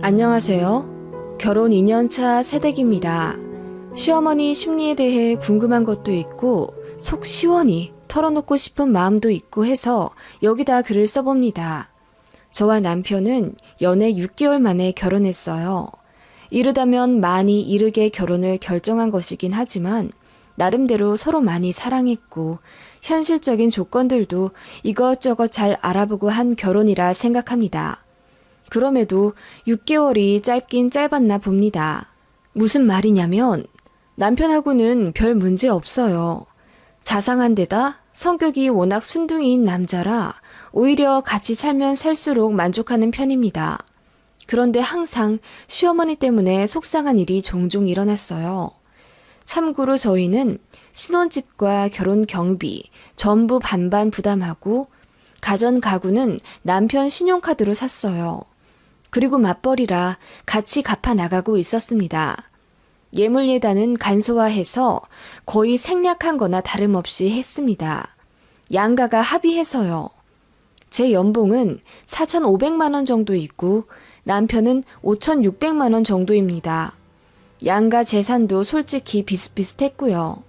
안녕하세요. 결혼 2년차 새댁입니다. 시어머니 심리에 대해 궁금한 것도 있고 속 시원히 털어놓고 싶은 마음도 있고 해서 여기다 글을 써봅니다. 저와 남편은 연애 6개월 만에 결혼했어요. 이르다면 많이 이르게 결혼을 결정한 것이긴 하지만 나름대로 서로 많이 사랑했고 현실적인 조건들도 이것저것 잘 알아보고 한 결혼이라 생각합니다. 그럼에도 6개월이 짧긴 짧았나 봅니다. 무슨 말이냐면 남편하고는 별 문제 없어요. 자상한 데다 성격이 워낙 순둥이인 남자라 오히려 같이 살면 살수록 만족하는 편입니다. 그런데 항상 시어머니 때문에 속상한 일이 종종 일어났어요. 참고로 저희는 신혼집과 결혼 경비 전부 반반 부담하고 가전 가구는 남편 신용카드로 샀어요. 그리고 맞벌이라 같이 갚아 나가고 있었습니다. 예물예단은 간소화해서 거의 생략한 거나 다름없이 했습니다. 양가가 합의해서요. 제 연봉은 4,500만 원 정도 있고 남편은 5,600만 원 정도입니다. 양가 재산도 솔직히 비슷비슷했고요.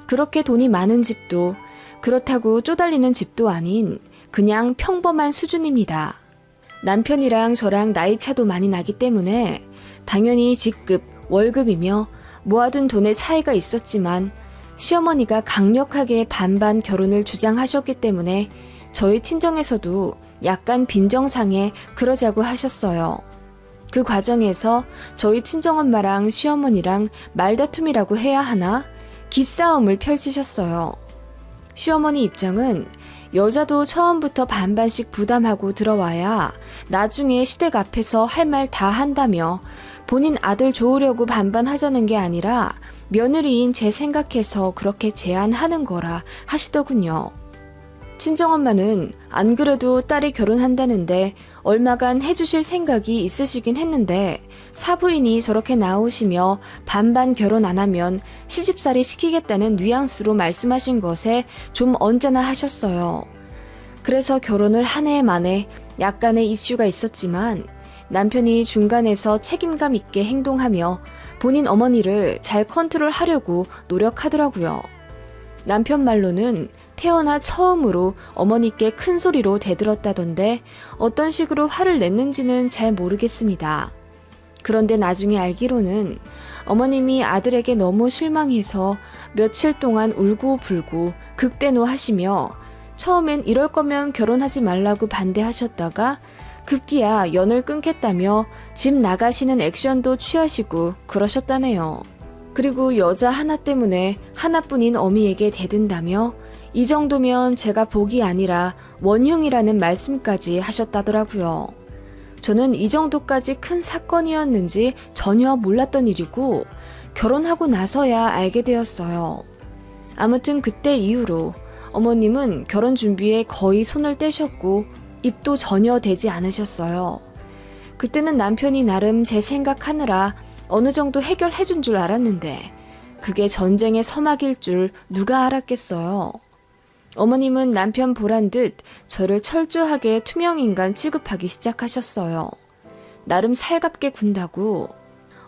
그렇게 돈이 많은 집도 그렇다고 쪼달리는 집도 아닌 그냥 평범한 수준입니다. 남편이랑 저랑 나이 차도 많이 나기 때문에 당연히 직급, 월급이며 모아둔 돈의 차이가 있었지만 시어머니가 강력하게 반반 결혼을 주장하셨기 때문에 저희 친정에서도 약간 빈정상에 그러자고 하셨어요. 그 과정에서 저희 친정엄마랑 시어머니랑 말다툼이라고 해야 하나? 기싸움을 펼치셨어요. 시어머니 입장은 여자도 처음부터 반반씩 부담하고 들어와야 나중에 시댁 앞에서 할 말 다 한다며 본인 아들 좋으려고 반반하자는 게 아니라 며느리인 제 생각해서 그렇게 제안하는 거라 하시더군요. 친정엄마는 안 그래도 딸이 결혼한다는데 얼마간 해주실 생각이 있으시긴 했는데 사부인이 저렇게 나오시며 반반 결혼 안 하면 시집살이 시키겠다는 뉘앙스로 말씀하신 것에 좀 언짢아 하셨어요. 그래서 결혼을 한 해 만에 약간의 이슈가 있었지만 남편이 중간에서 책임감 있게 행동하며 본인 어머니를 잘 컨트롤하려고 노력하더라고요. 남편 말로는 태어나 처음으로 어머니께 큰 소리로 대들었다던데 어떤 식으로 화를 냈는지는 잘 모르겠습니다. 그런데 나중에 알기로는 어머님이 아들에게 너무 실망해서 며칠 동안 울고불고 극대노하시며 처음엔 이럴 거면 결혼하지 말라고 반대하셨다가 급기야 연을 끊겠다며 집 나가시는 액션도 취하시고 그러셨다네요. 그리고 여자 하나 때문에 하나뿐인 어미에게 대든다며 이 정도면 제가 복이 아니라 원흉이라는 말씀까지 하셨다더라고요. 저는 이 정도까지 큰 사건이었는지 전혀 몰랐던 일이고 결혼하고 나서야 알게 되었어요. 아무튼 그때 이후로 어머님은 결혼 준비에 거의 손을 떼셨고 입도 전혀 대지 않으셨어요. 그때는 남편이 나름 제 생각하느라 어느 정도 해결해준 줄 알았는데 그게 전쟁의 서막일 줄 누가 알았겠어요. 어머님은 남편 보란 듯 저를 철저하게 투명인간 취급하기 시작하셨어요. 나름 살갑게 군다고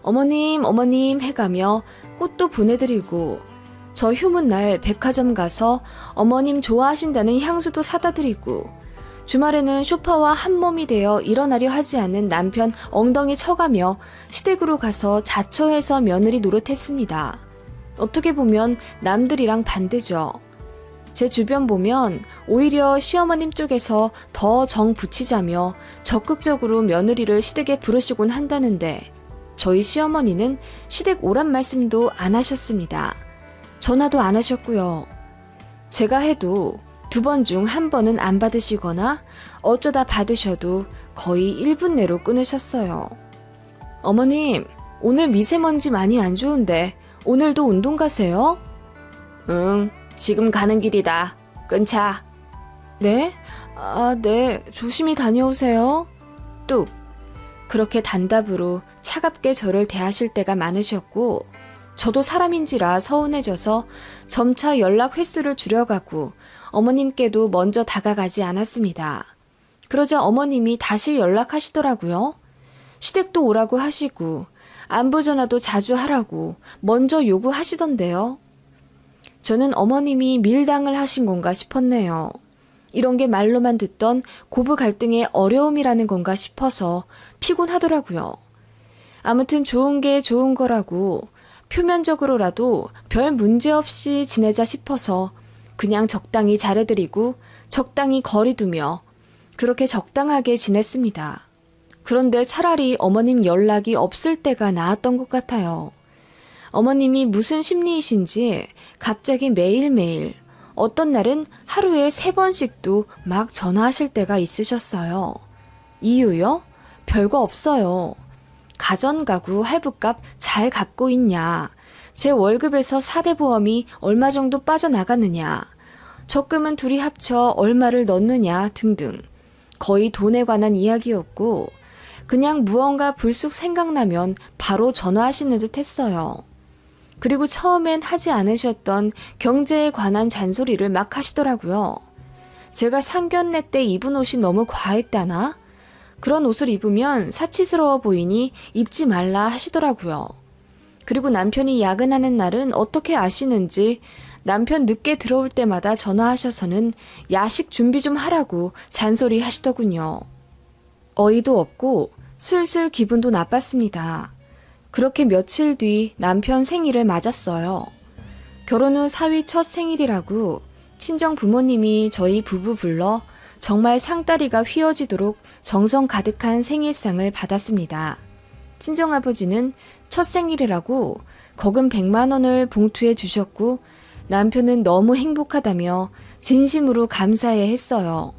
어머님 해가며 꽃도 보내드리고 저 휴문날 백화점 가서 어머님 좋아하신다는 향수도 사다 드리고 주말에는 소파와 한몸이 되어 일어나려 하지 않는 남편 엉덩이 쳐가며 시댁으로 가서 자처해서 며느리 노릇했습니다. 어떻게 보면 남들이랑 반대죠. 제 주변 보면 오히려 시어머님 쪽에서 더 정 붙이자며 적극적으로 며느리를 시댁에 부르시곤 한다는데 저희 시어머니는 시댁 오란 말씀도 안 하셨습니다. 전화도 안 하셨고요. 제가 해도 2번 중 1번은 안 받으시거나 어쩌다 받으셔도 거의 1분 내로 끊으셨어요. 어머님, 오늘 미세먼지 많이 안 좋은데 오늘도 운동 가세요? 응, 지금 가는 길이다. 끊자. 네? 네, 조심히 다녀오세요. 뚝. 그렇게 단답으로 차갑게 저를 대하실 때가 많으셨고 저도 사람인지라 서운해져서 점차 연락 횟수를 줄여가고 어머님께도 먼저 다가가지 않았습니다. 그러자 어머님이 다시 연락하시더라고요. 시댁도 오라고 하시고 안부 전화도 자주 하라고 먼저 요구하시던데요. 저는 어머님이 밀당을 하신 건가 싶었네요. 이런 게 말로만 듣던 고부 갈등의 어려움이라는 건가 싶어서 피곤하더라고요. 아무튼 좋은 게 좋은 거라고 표면적으로라도 별 문제 없이 지내자 싶어서 그냥 적당히 잘해드리고 적당히 거리 두며 그렇게 적당하게 지냈습니다. 그런데 차라리 어머님 연락이 없을 때가 나았던 것 같아요. 어머님이 무슨 심리이신지 갑자기 매일매일 어떤 날은 하루에 3번씩도 막 전화하실 때가 있으셨어요. 이유요? 별거 없어요. 가전가구 할부값 잘 갚고 있냐? 제 월급에서 4대 보험이 얼마 정도 빠져나가느냐? 적금은 둘이 합쳐 얼마를 넣느냐? 등등. 거의 돈에 관한 이야기였고 그냥 무언가 불쑥 생각나면 바로 전화하시는 듯 했어요. 그리고 처음엔 하지 않으셨던 경제에 관한 잔소리를 막 하시더라고요. 제가 상견례 때 입은 옷이 너무 과했다나? 그런 옷을 입으면 사치스러워 보이니 입지 말라 하시더라고요. 그리고 남편이 야근하는 날은 어떻게 아시는지 남편 늦게 들어올 때마다 전화하셔서는 야식 준비 좀 하라고 잔소리 하시더군요. 어이도 없고 슬슬 기분도 나빴습니다. 그렇게 며칠 뒤 남편 생일을 맞았어요. 결혼 후 사위 첫 생일이라고 친정 부모님이 저희 부부 불러 정말 상다리가 휘어지도록 정성 가득한 생일상을 받았습니다. 친정아버지는 첫 생일이라고 거금 100만 원을 봉투에 주셨고 남편은 너무 행복하다며 진심으로 감사해 했어요.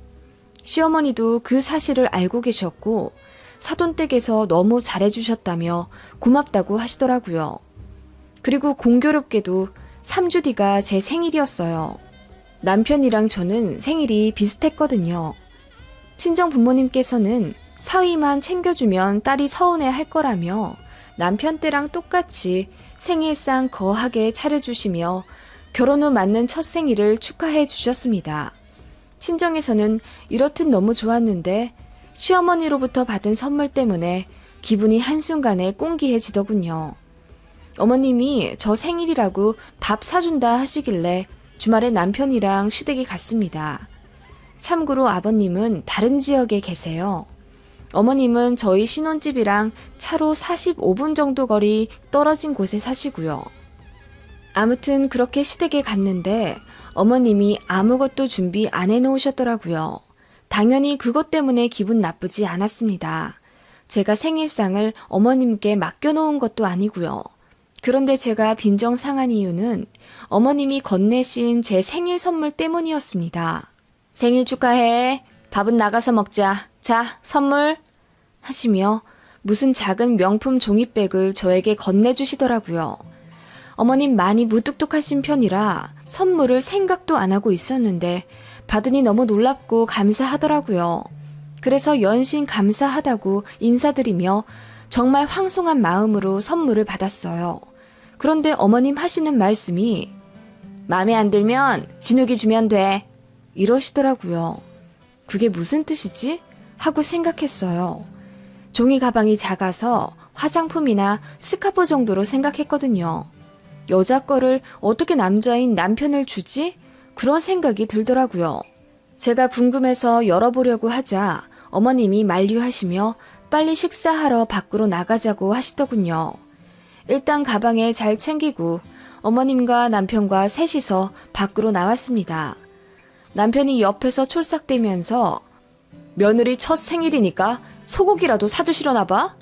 시어머니도 그 사실을 알고 계셨고 사돈댁에서 너무 잘해주셨다며 고맙다고 하시더라고요. 그리고 공교롭게도 3주 뒤가 제 생일이었어요. 남편이랑 저는 생일이 비슷했거든요. 친정 부모님께서는 사위만 챙겨주면 딸이 서운해 할 거라며 남편 때랑 똑같이 생일상 거하게 차려주시며 결혼 후 맞는 첫 생일을 축하해 주셨습니다. 친정에서는 이렇듯 너무 좋았는데 시어머니로부터 받은 선물 때문에 기분이 한순간에 꽁기해지더군요. 어머님이 저 생일이라고 밥 사준다 하시길래 주말에 남편이랑 시댁에 갔습니다. 참고로 아버님은 다른 지역에 계세요. 어머님은 저희 신혼집이랑 차로 45분 정도 거리 떨어진 곳에 사시고요. 아무튼 그렇게 시댁에 갔는데 어머님이 아무것도 준비 안 해놓으셨더라고요. 당연히 그것 때문에 기분 나쁘지 않았습니다. 제가 생일상을 어머님께 맡겨놓은 것도 아니고요. 그런데 제가 빈정상한 이유는 어머님이 건네신 제 생일 선물 때문이었습니다. 생일 축하해. 밥은 나가서 먹자. 자, 선물. 하시며 무슨 작은 명품 종이백을 저에게 건네주시더라고요. 어머님 많이 무뚝뚝하신 편이라 선물을 생각도 안 하고 있었는데 받으니 너무 놀랍고 감사하더라고요. 그래서 연신 감사하다고 인사드리며 정말 황송한 마음으로 선물을 받았어요. 그런데 어머님 하시는 말씀이 마음에 안 들면 진욱이 주면 돼. 이러시더라고요. 그게 무슨 뜻이지? 하고 생각했어요. 종이 가방이 작아서 화장품이나 스카프 정도로 생각했거든요. 여자 거를 어떻게 남자인 남편을 주지? 그런 생각이 들더라고요. 제가 궁금해서 열어보려고 하자 어머님이 만류하시며 빨리 식사하러 밖으로 나가자고 하시더군요. 일단 가방에 잘 챙기고 어머님과 남편과 셋이서 밖으로 나왔습니다. 남편이 옆에서 촐싹대면서 며느리 첫 생일이니까 소고기라도 사주시려나 봐?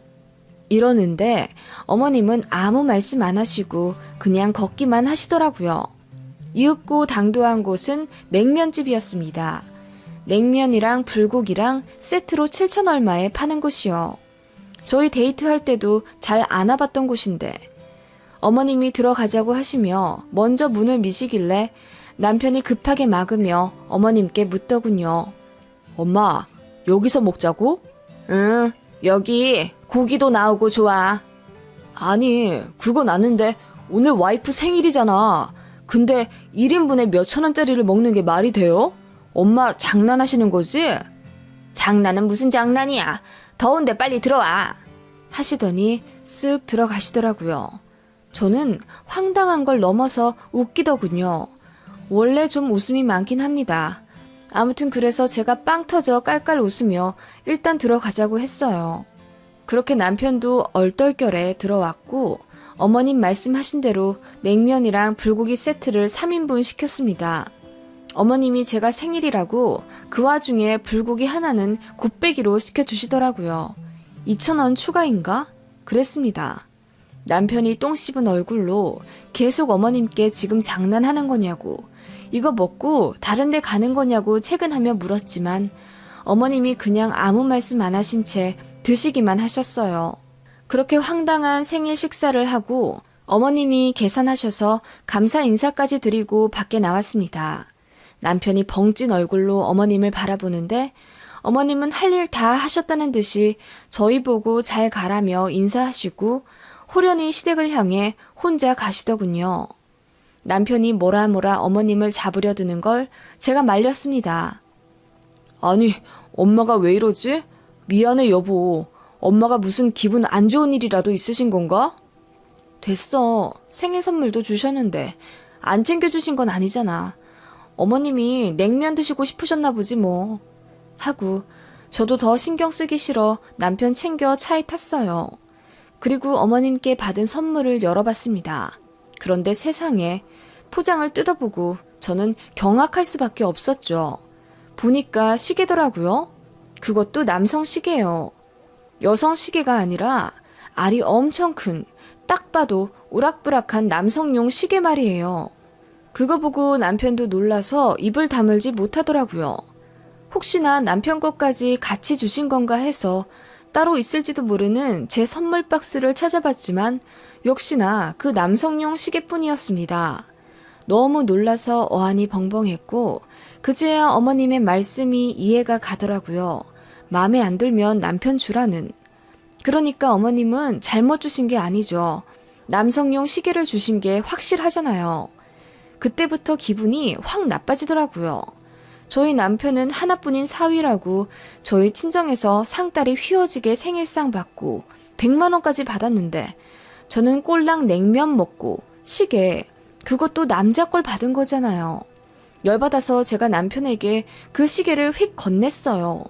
이러는데 어머님은 아무 말씀 안 하시고 그냥 걷기만 하시더라고요. 이윽고 당도한 곳은 냉면집이었습니다. 냉면이랑 불고기랑 세트로 7천 얼마에 파는 곳이요. 저희 데이트할 때도 잘 안 와봤던 곳인데 어머님이 들어가자고 하시며 먼저 문을 미시길래 남편이 급하게 막으며 어머님께 묻더군요. 엄마, 여기서 먹자고? 응, 여기 고기도 나오고 좋아. 아니, 그건 아는데 오늘 와이프 생일이잖아. 근데 1인분에 몇천 원짜리를 먹는 게 말이 돼요? 엄마 장난하시는 거지? 장난은 무슨 장난이야. 더운데 빨리 들어와. 하시더니 쓱 들어가시더라고요. 저는 황당한 걸 넘어서 웃기더군요. 원래 좀 웃음이 많긴 합니다. 아무튼 그래서 제가 빵 터져 깔깔 웃으며 일단 들어가자고 했어요. 그렇게 남편도 얼떨결에 들어왔고 어머님 말씀하신 대로 냉면이랑 불고기 세트를 3인분 시켰습니다. 어머님이 제가 생일이라고 그 와중에 불고기 하나는 곱빼기로 시켜주시더라고요. 2,000원 추가인가? 그랬습니다. 남편이 똥 씹은 얼굴로 계속 어머님께 지금 장난하는 거냐고, 이거 먹고 다른 데 가는 거냐고 채근하며 물었지만 어머님이 그냥 아무 말씀 안 하신 채 드시기만 하셨어요. 그렇게 황당한 생일 식사를 하고 어머님이 계산하셔서 감사 인사까지 드리고 밖에 나왔습니다. 남편이 벙찐 얼굴로 어머님을 바라보는데 어머님은 할 일 다 하셨다는 듯이 저희 보고 잘 가라며 인사하시고 호련히 시댁을 향해 혼자 가시더군요. 남편이 뭐라 어머님을 잡으려 드는 걸 제가 말렸습니다. 아니, 엄마가 왜 이러지? 미안해 여보. 엄마가 무슨 기분 안 좋은 일이라도 있으신 건가? 됐어. 생일 선물도 주셨는데 안 챙겨주신 건 아니잖아. 어머님이 냉면 드시고 싶으셨나 보지 뭐. 하고 저도 더 신경 쓰기 싫어 남편 챙겨 차에 탔어요. 그리고 어머님께 받은 선물을 열어봤습니다. 그런데 세상에, 포장을 뜯어보고 저는 경악할 수밖에 없었죠. 보니까 시계더라고요. 그것도 남성 시계예요. 여성 시계가 아니라 알이 엄청 큰, 딱 봐도 우락부락한 남성용 시계 말이에요. 그거 보고 남편도 놀라서 입을 다물지 못하더라고요. 혹시나 남편 것까지 같이 주신 건가 해서 따로 있을지도 모르는 제 선물 박스를 찾아봤지만 역시나 그 남성용 시계뿐이었습니다. 너무 놀라서 어안이 벙벙했고 그제야 어머님의 말씀이 이해가 가더라고요. 마음에 안 들면 남편 주라는. 그러니까 어머님은 잘못 주신 게 아니죠. 남성용 시계를 주신 게 확실하잖아요. 그때부터 기분이 확 나빠지더라고요. 저희 남편은 하나뿐인 사위라고 저희 친정에서 상다리 휘어지게 생일상 받고 100만 원까지 받았는데 저는 꼴랑 냉면 먹고 시계, 그것도 남자 걸 받은 거잖아요. 열받아서 제가 남편에게 그 시계를 휙 건넸어요.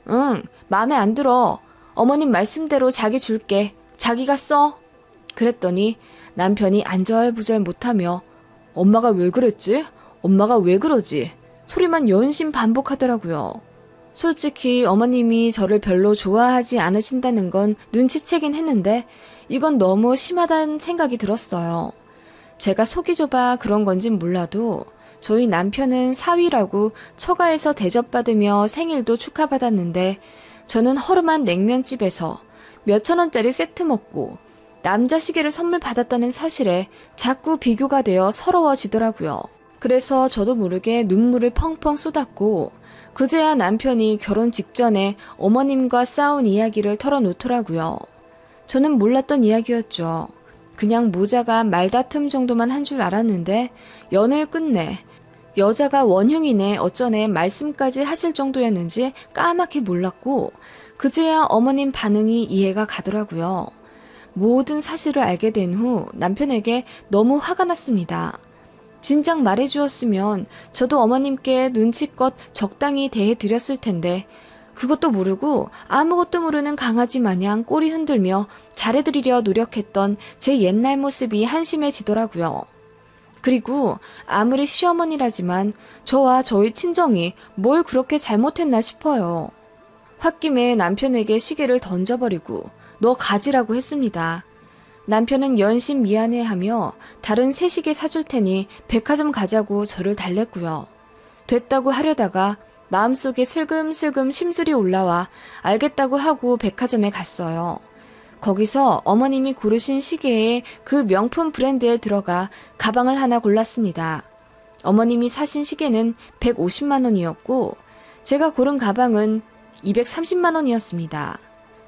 응, 마음에 안 들어. 어머님 말씀대로 자기 줄게. 자기가 써. 그랬더니 남편이 안절부절 못하며 엄마가 왜 그랬지? 엄마가 왜 그러지? 소리만 연신 반복하더라고요. 솔직히 어머님이 저를 별로 좋아하지 않으신다는 건 눈치채긴 했는데 이건 너무 심하다는 생각이 들었어요. 제가 속이 좁아 그런 건진 몰라도 저희 남편은 사위라고 처가에서 대접받으며 생일도 축하받았는데 저는 허름한 냉면집에서 몇천 원짜리 세트 먹고 남자 시계를 선물 받았다는 사실에 자꾸 비교가 되어 서러워지더라고요. 그래서 저도 모르게 눈물을 펑펑 쏟았고 그제야 남편이 결혼 직전에 어머님과 싸운 이야기를 털어놓더라고요. 저는 몰랐던 이야기였죠. 그냥 모자가 말다툼 정도만 한 줄 알았는데 연을 끝내 여자가 원흉이네 어쩌네 말씀까지 하실 정도였는지 까맣게 몰랐고 그제야 어머님 반응이 이해가 가더라고요. 모든 사실을 알게 된 후 남편에게 너무 화가 났습니다. 진작 말해주었으면 저도 어머님께 눈치껏 적당히 대해드렸을 텐데 그것도 모르고 아무것도 모르는 강아지 마냥 꼬리 흔들며 잘해드리려 노력했던 제 옛날 모습이 한심해지더라고요. 그리고 아무리 시어머니라지만 저와 저희 친정이 뭘 그렇게 잘못했나 싶어요. 홧김에 남편에게 시계를 던져버리고 너 가지라고 했습니다. 남편은 연신 미안해하며 다른 새 시계 사줄 테니 백화점 가자고 저를 달랬고요. 됐다고 하려다가 마음속에 슬금슬금 심술이 올라와 알겠다고 하고 백화점에 갔어요. 거기서 어머님이 고르신 시계에 그 명품 브랜드에 들어가 가방을 하나 골랐습니다. 어머님이 사신 시계는 150만 원이었고 제가 고른 가방은 230만 원이었습니다.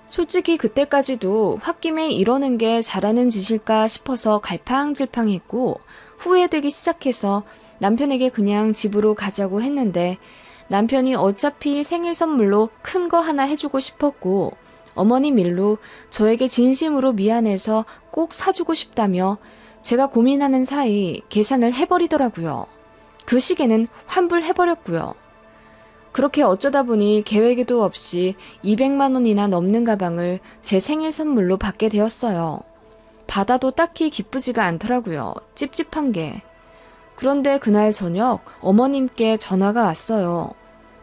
솔직히 그때까지도 홧김에 이러는 게 잘하는 짓일까 싶어서 갈팡질팡했고 후회되기 시작해서 남편에게 그냥 집으로 가자고 했는데 남편이 어차피 생일 선물로 큰 거 하나 해주고 싶었고 어머님 일로 저에게 진심으로 미안해서 꼭 사주고 싶다며 제가 고민하는 사이 계산을 해버리더라고요. 그 시계는 환불해버렸고요. 그렇게 어쩌다 보니 계획에도 없이 200만 원이나 넘는 가방을 제 생일 선물로 받게 되었어요. 받아도 딱히 기쁘지가 않더라고요. 찝찝한 게. 그런데 그날 저녁 어머님께 전화가 왔어요.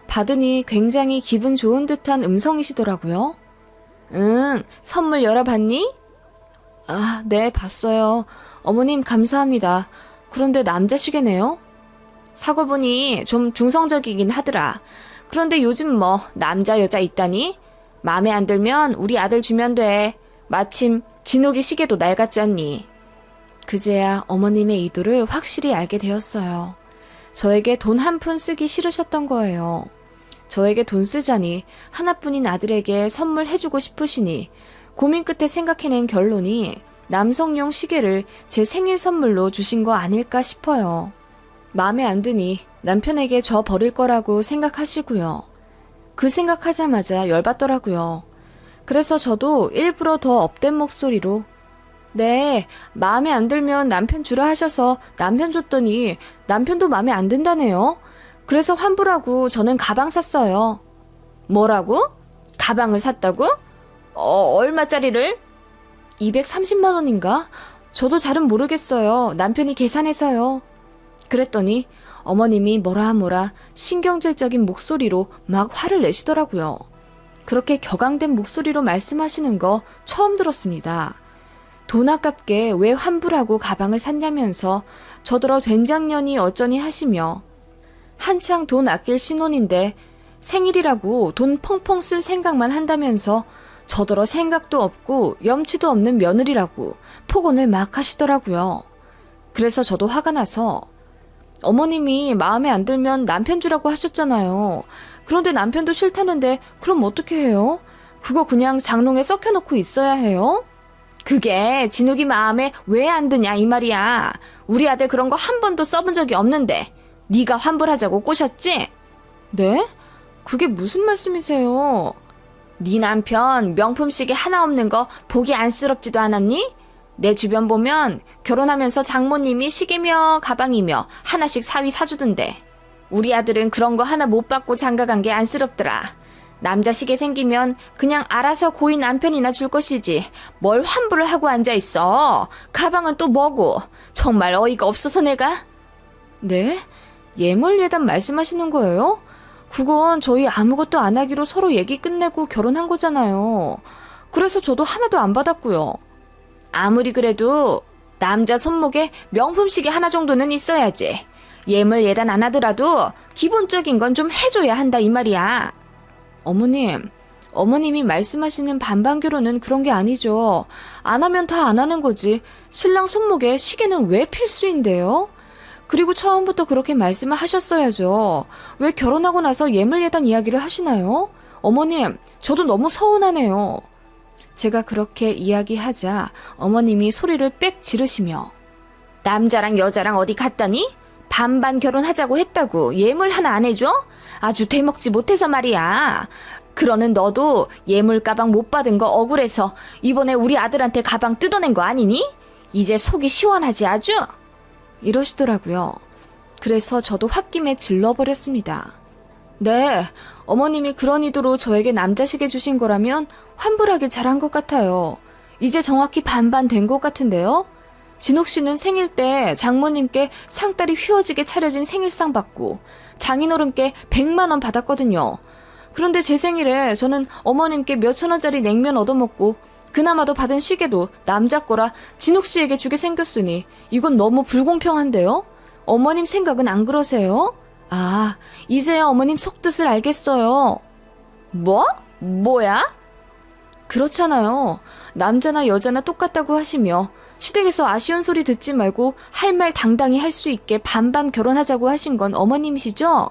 받으니 굉장히 기분 좋은 듯한 음성이시더라고요. 응, 선물 열어봤니? 아, 네, 봤어요. 어머님 감사합니다. 그런데 남자 시계네요? 사고 보니 좀 중성적이긴 하더라. 그런데 요즘 뭐 남자 여자 있다니? 마음에 안 들면 우리 아들 주면 돼. 마침 진욱이 시계도 낡았지 않니? 그제야 어머님의 의도를 확실히 알게 되었어요. 저에게 돈 한 푼 쓰기 싫으셨던 거예요. 저에게 돈 쓰자니 하나뿐인 아들에게 선물해주고 싶으시니 고민 끝에 생각해낸 결론이 남성용 시계를 제 생일 선물로 주신 거 아닐까 싶어요. 마음에 안 드니 남편에게 줘 버릴 거라고 생각하시고요. 그 생각하자마자 열받더라고요. 그래서 저도 일부러 더 업된 목소리로 네, 마음에 안 들면 남편 주라 하셔서 남편 줬더니 남편도 마음에 안 든다네요. 그래서 환불하고 저는 가방 샀어요. 뭐라고? 가방을 샀다고? 얼마짜리를? 230만 원인가? 저도 잘은 모르겠어요. 남편이 계산해서요. 그랬더니 어머님이 뭐라 신경질적인 목소리로 막 화를 내시더라고요. 그렇게 격앙된 목소리로 말씀하시는 거 처음 들었습니다. 돈 아깝게 왜 환불하고 가방을 샀냐면서 저더러 된장년이 어쩌니 하시며 한창 돈 아낄 신혼인데 생일이라고 돈 펑펑 쓸 생각만 한다면서 저더러 생각도 없고 염치도 없는 며느리라고 폭언을 막 하시더라고요. 그래서 저도 화가 나서 어머님이 마음에 안 들면 남편 주라고 하셨잖아요. 그런데 남편도 싫다는데 그럼 어떻게 해요? 그거 그냥 장롱에 썩혀놓고 있어야 해요? 그게 진욱이 마음에 왜 안 드냐 이 말이야. 우리 아들 그런 거 한 번도 써본 적이 없는데 네가 환불하자고 꼬셨지? 네? 그게 무슨 말씀이세요? 네 남편 명품 시계 하나 없는 거 보기 안쓰럽지도 않았니? 내 주변 보면 결혼하면서 장모님이 시계며 가방이며 하나씩 사위 사주던데 우리 아들은 그런 거 하나 못 받고 장가간 게 안쓰럽더라. 남자 시계 생기면 그냥 알아서 고이 남편이나 줄 것이지 뭘 환불을 하고 앉아있어. 가방은 또 뭐고. 정말 어이가 없어서 내가. 네? 예물예단 말씀하시는 거예요? 그건 저희 아무것도 안 하기로 서로 얘기 끝내고 결혼한 거잖아요. 그래서 저도 하나도 안 받았고요. 아무리 그래도 남자 손목에 명품 시계 하나 정도는 있어야지. 예물예단 안 하더라도 기본적인 건 좀 해줘야 한다 이 말이야. 어머님이 말씀하시는 반반 결혼은 그런 게 아니죠. 안 하면 다 안 하는 거지. 신랑 손목에 시계는 왜 필수인데요? 그리고 처음부터 그렇게 말씀을 하셨어야죠. 왜 결혼하고 나서 예물예단 이야기를 하시나요? 어머님, 저도 너무 서운하네요. 제가 그렇게 이야기하자 어머님이 소리를 빽 지르시며 남자랑 여자랑 어디 갔다니? 반반 결혼하자고 했다고 예물 하나 안 해줘? 아주 대먹지 못해서 말이야. 그러는 너도 예물 가방 못 받은 거 억울해서 이번에 우리 아들한테 가방 뜯어낸 거 아니니? 이제 속이 시원하지 아주? 이러시더라고요. 그래서 저도 홧김에 질러버렸습니다. 네, 어머님이 그런 의도로 저에게 남자 시계 주신 거라면 환불하길 잘한 것 같아요. 이제 정확히 반반 된 것 같은데요? 진옥 씨는 생일 때 장모님께 상다리 휘어지게 차려진 생일상 받고 장인어른께 100만 원 받았거든요. 그런데 제 생일에 저는 어머님께 몇천 원짜리 냉면 얻어먹고 그나마도 받은 시계도 남자 거라 진옥 씨에게 주게 생겼으니 이건 너무 불공평한데요? 어머님 생각은 안 그러세요? 아, 이제야 어머님 속뜻을 알겠어요. 뭐? 뭐야? 그렇잖아요. 남자나 여자나 똑같다고 하시며 시댁에서 아쉬운 소리 듣지 말고 할 말 당당히 할 수 있게 반반 결혼하자고 하신 건 어머님이시죠?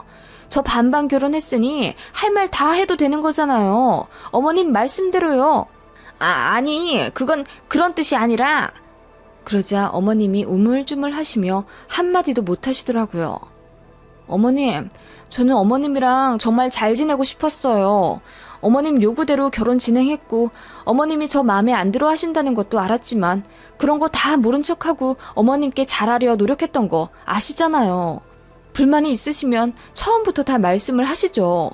저 반반 결혼했으니 할 말 다 해도 되는 거잖아요. 어머님 말씀대로요. 아니, 그건 그런 뜻이 아니라. 그러자 어머님이 우물쭈물 하시며 한마디도 못 하시더라고요. 어머님, 저는 어머님이랑 정말 잘 지내고 싶었어요. 어머님 요구대로 결혼 진행했고 어머님이 저 마음에 안 들어 하신다는 것도 알았지만 그런 거 다 모른 척하고 어머님께 잘하려 노력했던 거 아시잖아요. 불만이 있으시면 처음부터 다 말씀을 하시죠.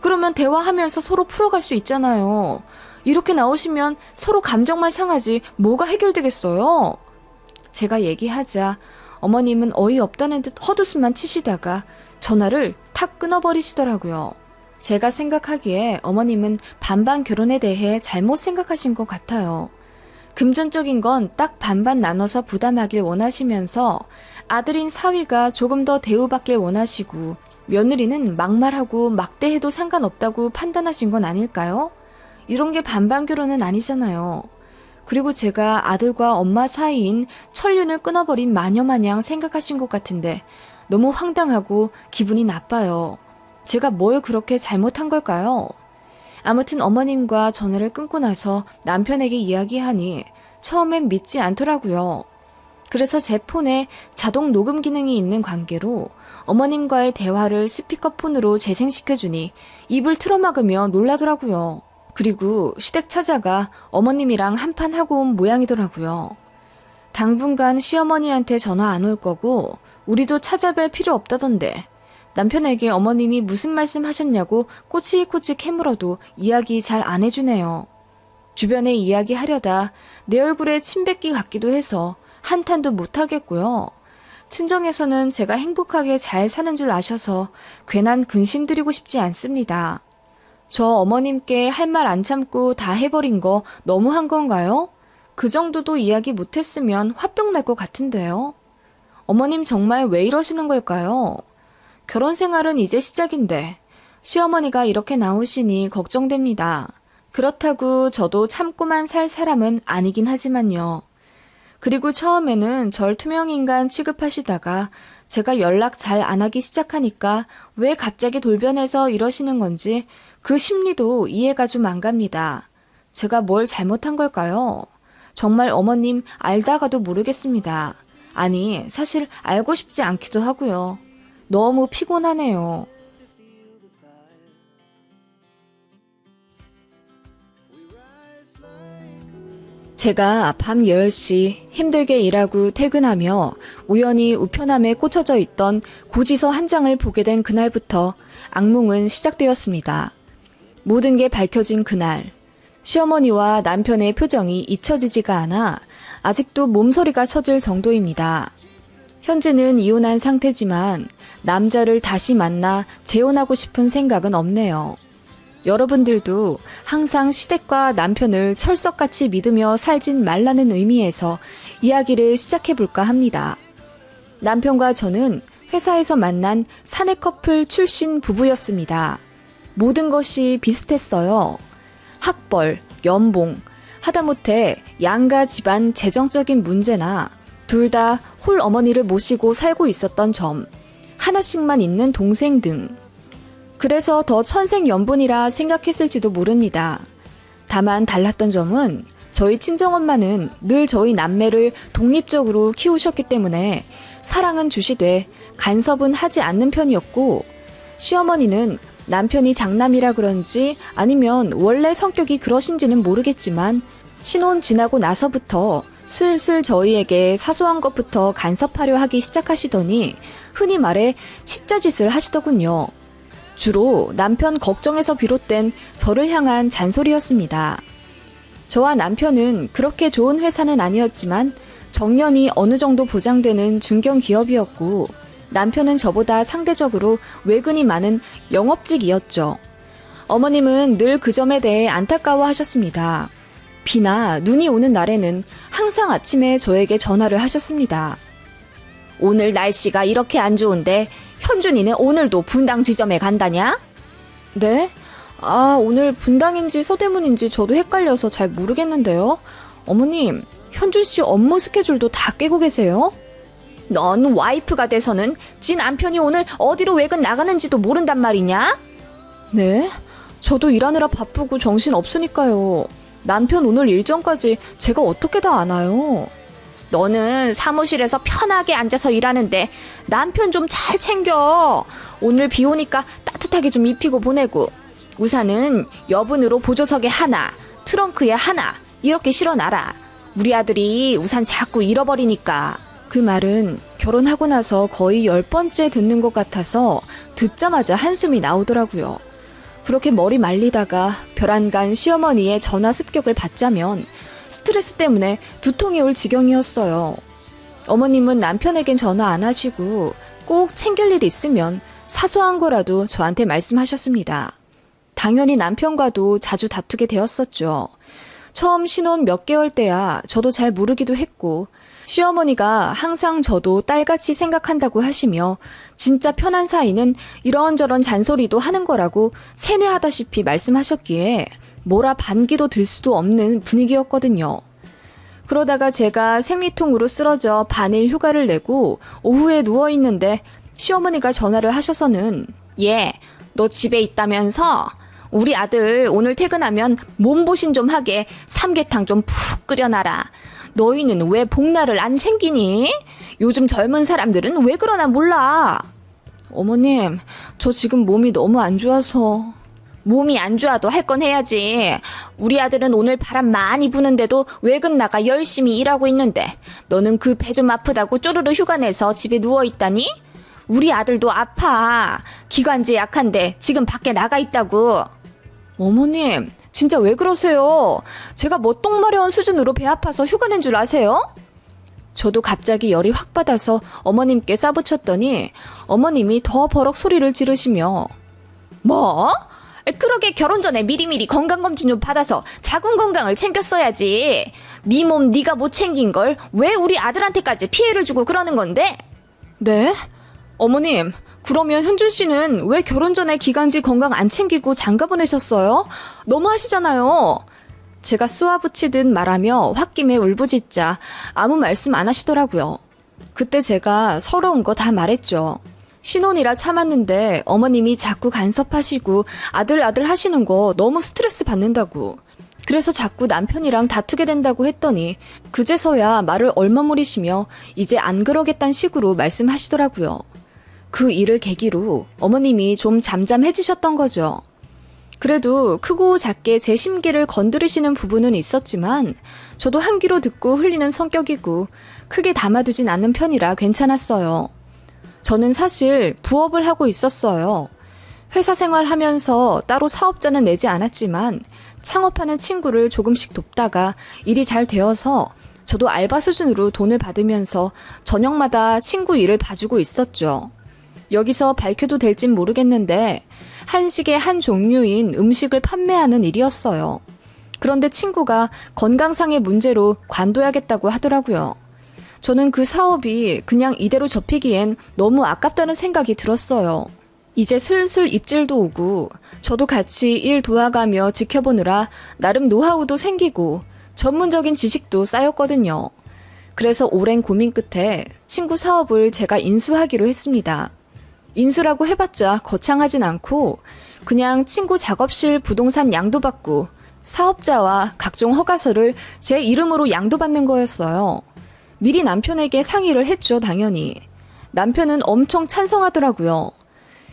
그러면 대화하면서 서로 풀어갈 수 있잖아요. 이렇게 나오시면 서로 감정만 상하지 뭐가 해결되겠어요? 제가 얘기하자 어머님은 어이없다는 듯 헛웃음만 치시다가 전화를 탁 끊어버리시더라고요. 제가 생각하기에 어머님은 반반 결혼에 대해 잘못 생각하신 것 같아요. 금전적인 건 딱 반반 나눠서 부담하길 원하시면서 아들인 사위가 조금 더 대우받길 원하시고 며느리는 막말하고 막대해도 상관없다고 판단하신 건 아닐까요? 이런 게 반반 결혼은 아니잖아요. 그리고 제가 아들과 엄마 사이인 천륜을 끊어버린 마녀마냥 생각하신 것 같은데 너무 황당하고 기분이 나빠요. 제가 뭘 그렇게 잘못한 걸까요? 아무튼 어머님과 전화를 끊고 나서 남편에게 이야기하니 처음엔 믿지 않더라고요. 그래서 제 폰에 자동 녹음 기능이 있는 관계로 어머님과의 대화를 스피커폰으로 재생시켜주니 입을 틀어막으며 놀라더라고요. 그리고 시댁 찾아가 어머님이랑 한판 하고 온 모양이더라고요. 당분간 시어머니한테 전화 안 올 거고 우리도 찾아뵐 필요 없다던데 남편에게 어머님이 무슨 말씀 하셨냐고 꼬치꼬치 캐물어도 이야기 잘 안 해주네요. 주변에 이야기하려다 내 얼굴에 침 뱉기 같기도 해서 한탄도 못 하겠고요. 친정에서는 제가 행복하게 잘 사는 줄 아셔서 괜한 근심 드리고 싶지 않습니다. 저 어머님께 할 말 안 참고 다 해버린 거 너무한 건가요? 그 정도도 이야기 못했으면 화병 날 것 같은데요. 어머님 정말 왜 이러시는 걸까요? 결혼 생활은 이제 시작인데 시어머니가 이렇게 나오시니 걱정됩니다. 그렇다고 저도 참고만 살 사람은 아니긴 하지만요. 그리고 처음에는 절 투명인간 취급하시다가 제가 연락 잘 안 하기 시작하니까 왜 갑자기 돌변해서 이러시는 건지 그 심리도 이해가 좀 안 갑니다. 제가 뭘 잘못한 걸까요? 정말 어머님 알다가도 모르겠습니다. 아니, 사실 알고 싶지 않기도 하고요. 너무 피곤하네요. 제가 밤 10시 힘들게 일하고 퇴근하며 우연히 우편함에 꽂혀져 있던 고지서 한 장을 보게 된 그날부터 악몽은 시작되었습니다. 모든 게 밝혀진 그날, 시어머니와 남편의 표정이 잊혀지지가 않아 아직도 몸서리가 쳐질 정도입니다. 현재는 이혼한 상태지만 남자를 다시 만나 재혼하고 싶은 생각은 없네요. 여러분들도 항상 시댁과 남편을 철석같이 믿으며 살진 말라는 의미에서 이야기를 시작해볼까 합니다. 남편과 저는 회사에서 만난 사내 커플 출신 부부였습니다. 모든 것이 비슷했어요. 학벌, 연봉, 하다못해 양가 집안 재정적인 문제나 둘 다 홀 어머니를 모시고 살고 있었던 점, 하나씩만 있는 동생 등. 그래서 더 천생연분이라 생각했을지도 모릅니다. 다만 달랐던 점은 저희 친정엄마는 늘 저희 남매를 독립적으로 키우셨기 때문에 사랑은 주시되 간섭은 하지 않는 편이었고, 시어머니는 남편이 장남이라 그런지 아니면 원래 성격이 그러신지는 모르겠지만 신혼 지나고 나서부터 슬슬 저희에게 사소한 것부터 간섭하려 하기 시작하시더니 흔히 말해 치짜짓을 하시더군요. 주로 남편 걱정에서 비롯된 저를 향한 잔소리였습니다. 저와 남편은 그렇게 좋은 회사는 아니었지만 정년이 어느 정도 보장되는 중견기업이었고 남편은 저보다 상대적으로 외근이 많은 영업직이었죠. 어머님은 늘 그 점에 대해 안타까워하셨습니다. 비나 눈이 오는 날에는 항상 아침에 저에게 전화를 하셨습니다. 오늘 날씨가 이렇게 안 좋은데 현준이는 오늘도 분당 지점에 간다냐? 네? 오늘 분당인지 서대문인지 저도 헷갈려서 잘 모르겠는데요. 어머님, 현준 씨 업무 스케줄도 다 깨고 계세요? 넌 와이프가 돼서는 지 남편이 오늘 어디로 외근 나가는지도 모른단 말이냐? 네? 저도 일하느라 바쁘고 정신 없으니까요. 남편 오늘 일정까지 제가 어떻게 다 아나요? 너는 사무실에서 편하게 앉아서 일하는데 남편 좀 잘 챙겨. 오늘 비 오니까 따뜻하게 좀 입히고 보내고. 우산은 여분으로 보조석에 하나, 트렁크에 하나 이렇게 실어놔라. 우리 아들이 우산 자꾸 잃어버리니까. 그 말은 결혼하고 나서 거의 10번째 듣는 것 같아서 듣자마자 한숨이 나오더라고요. 그렇게 머리 말리다가 벼랑간 시어머니의 전화 습격을 받자면 스트레스 때문에 두통이 올 지경이었어요. 어머님은 남편에겐 전화 안 하시고 꼭 챙길 일 있으면 사소한 거라도 저한테 말씀하셨습니다. 당연히 남편과도 자주 다투게 되었었죠. 처음 신혼 몇 개월 때야 저도 잘 모르기도 했고 시어머니가 항상 저도 딸같이 생각한다고 하시며 진짜 편한 사이는 이런저런 잔소리도 하는 거라고 세뇌하다시피 말씀하셨기에 뭐라 반기도 들 수도 없는 분위기였거든요. 그러다가 제가 생리통으로 쓰러져 반일 휴가를 내고 오후에 누워있는데 시어머니가 전화를 하셔서는 얘, 너 집에 있다면서? 우리 아들 오늘 퇴근하면 몸보신 좀 하게 삼계탕 좀 푹 끓여놔라. 너희는 왜 복날을 안 챙기니? 요즘 젊은 사람들은 왜 그러나 몰라. 어머님, 저 지금 몸이 너무 안 좋아서. 몸이 안 좋아도 할 건 해야지. 우리 아들은 오늘 바람 많이 부는데도 외근 나가 열심히 일하고 있는데 너는 그 배 좀 아프다고 쪼르르 휴가 내서 집에 누워있다니? 우리 아들도 아파. 기관지 약한데 지금 밖에 나가 있다고. 어머님, 진짜 왜 그러세요? 제가 뭐 똥마려운 수준으로 배 아파서 휴가 낸 줄 아세요? 저도 갑자기 열이 확 받아서 어머님께 싸붙였더니 어머님이 더 버럭 소리를 지르시며 뭐? 그러게 결혼 전에 미리미리 건강검진 좀 받아서 자궁 건강을 챙겼어야지. 네 몸 네가 못 챙긴 걸 왜 우리 아들한테까지 피해를 주고 그러는 건데? 네? 어머님, 그러면 현준 씨는 왜 결혼 전에 기관지 건강 안 챙기고 장가 보내셨어요? 너무 하시잖아요. 제가 쏘아붙이듯 말하며 홧김에 울부짖자 아무 말씀 안 하시더라고요. 그때 제가 서러운 거 다 말했죠. 신혼이라 참았는데 어머님이 자꾸 간섭하시고 아들 하시는 거 너무 스트레스 받는다고. 그래서 자꾸 남편이랑 다투게 된다고 했더니 그제서야 말을 얼머무리시며 이제 안 그러겠다는 식으로 말씀하시더라고요. 그 일을 계기로 어머님이 좀 잠잠해지셨던 거죠. 그래도 크고 작게 제 심기를 건드리시는 부분은 있었지만 저도 한 귀로 듣고 흘리는 성격이고 크게 담아두진 않는 편이라 괜찮았어요. 저는 사실 부업을 하고 있었어요. 회사 생활하면서 따로 사업자는 내지 않았지만 창업하는 친구를 조금씩 돕다가 일이 잘 되어서 저도 알바 수준으로 돈을 받으면서 저녁마다 친구 일을 봐주고 있었죠. 여기서 밝혀도 될진 모르겠는데 한식의 한 종류인 음식을 판매하는 일이었어요. 그런데 친구가 건강상의 문제로 관둬야겠다고 하더라고요. 저는 그 사업이 그냥 이대로 접히기엔 너무 아깝다는 생각이 들었어요. 이제 슬슬 입질도 오고 저도 같이 일 도와가며 지켜보느라 나름 노하우도 생기고 전문적인 지식도 쌓였거든요. 그래서 오랜 고민 끝에 친구 사업을 제가 인수하기로 했습니다. 인수라고 해봤자 거창하진 않고 그냥 친구 작업실 부동산 양도받고 사업자와 각종 허가서를 제 이름으로 양도받는 거였어요. 미리 남편에게 상의를 했죠, 당연히. 남편은 엄청 찬성하더라고요.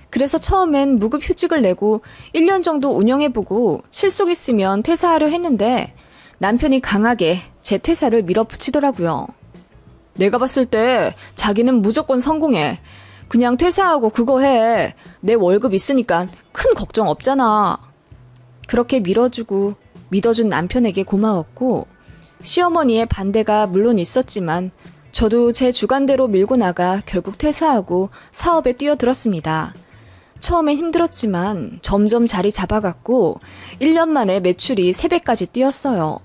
그래서 처음엔 무급휴직을 내고 1년 정도 운영해보고 실속 있으면 퇴사하려 했는데 남편이 강하게 제 퇴사를 밀어붙이더라고요. 내가 봤을 때 자기는 무조건 성공해. 그냥 퇴사하고 그거 해. 내 월급 있으니까 큰 걱정 없잖아. 그렇게 밀어주고 믿어준 남편에게 고마웠고 시어머니의 반대가 물론 있었지만 저도 제 주관대로 밀고 나가 결국 퇴사하고 사업에 뛰어들었습니다. 처음엔 힘들었지만 점점 자리 잡아갔고 1년 만에 매출이 3배까지 뛰었어요.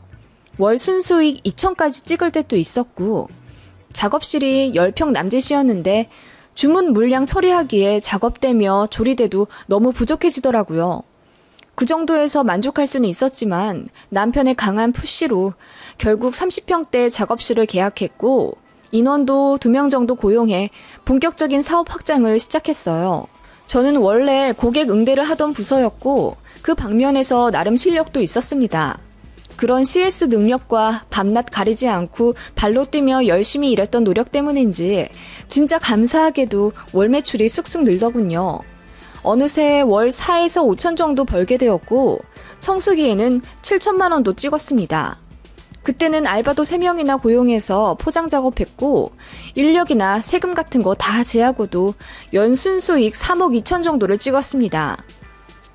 월 순수익 2천까지 찍을 때도 있었고 작업실이 10평 남짓이었는데 주문 물량 처리하기에 작업대며 조리대도 너무 부족해지더라고요. 그 정도에서 만족할 수는 있었지만 남편의 강한 푸시로 결국 30평대 작업실을 계약했고 인원도 2명 정도 고용해 본격적인 사업 확장을 시작했어요. 저는 원래 고객 응대를 하던 부서였고 그 방면에서 나름 실력도 있었습니다. 그런 CS 능력과 밤낮 가리지 않고 발로 뛰며 열심히 일했던 노력 때문인지 진짜 감사하게도 월 매출이 쑥쑥 늘더군요. 어느새 월 4에서 5천 정도 벌게 되었고 성수기에는 7천만 원도 찍었습니다. 그때는 알바도 3명이나 고용해서 포장 작업했고 인력이나 세금 같은 거 다 제하고도 연순 수익 3억 2천 정도를 찍었습니다.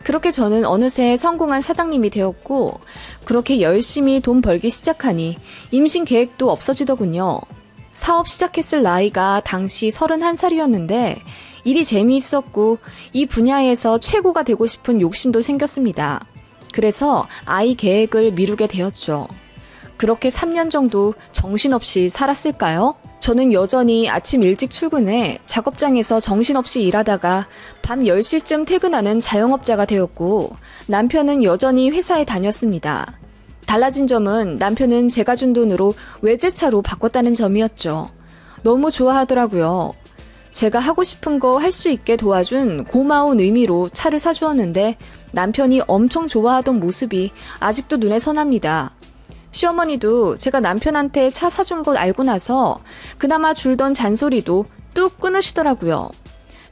그렇게 저는 어느새 성공한 사장님이 되었고 그렇게 열심히 돈 벌기 시작하니 임신 계획도 없어지더군요. 사업 시작했을 나이가 당시 31살이었는데 일이 재미있었고 이 분야에서 최고가 되고 싶은 욕심도 생겼습니다. 그래서 아이 계획을 미루게 되었죠. 그렇게 3년 정도 정신없이 살았을까요? 저는 여전히 아침 일찍 출근해 작업장에서 정신없이 일하다가 밤 10시쯤 퇴근하는 자영업자가 되었고 남편은 여전히 회사에 다녔습니다. 달라진 점은 남편은 제가 준 돈으로 외제차로 바꿨다는 점이었죠. 너무 좋아하더라고요. 제가 하고 싶은 거 할 수 있게 도와준 고마운 의미로 차를 사주었는데 남편이 엄청 좋아하던 모습이 아직도 눈에 선합니다. 시어머니도 제가 남편한테 차 사준 것 알고 나서 그나마 줄던 잔소리도 뚝 끊으시더라고요.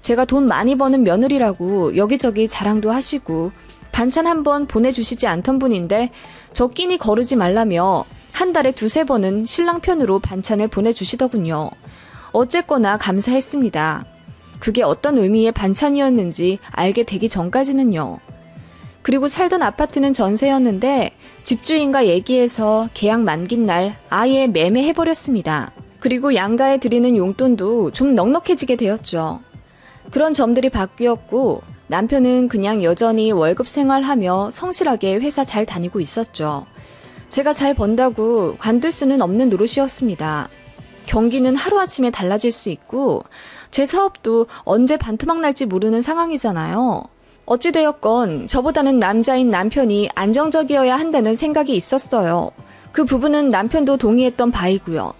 제가 돈 많이 버는 며느리라고 여기저기 자랑도 하시고 반찬 한번 보내주시지 않던 분인데 저 끼니 거르지 말라며 한 달에 2-3번은 신랑 편으로 반찬을 보내주시더군요. 어쨌거나 감사했습니다. 그게 어떤 의미의 반찬이었는지 알게 되기 전까지는요. 그리고 살던 아파트는 전세였는데 집주인과 얘기해서 계약 만긴 날 아예 매매해버렸습니다. 그리고 양가에 드리는 용돈도 좀 넉넉해지게 되었죠. 그런 점들이 바뀌었고 남편은 그냥 여전히 월급 생활하며 성실하게 회사 잘 다니고 있었죠. 제가 잘 번다고 관둘 수는 없는 노릇이었습니다. 경기는 하루아침에 달라질 수 있고 제 사업도 언제 반토막 날지 모르는 상황이잖아요. 어찌되었건 저보다는 남자인 남편이 안정적이어야 한다는 생각이 있었어요. 그 부분은 남편도 동의했던 바이고요.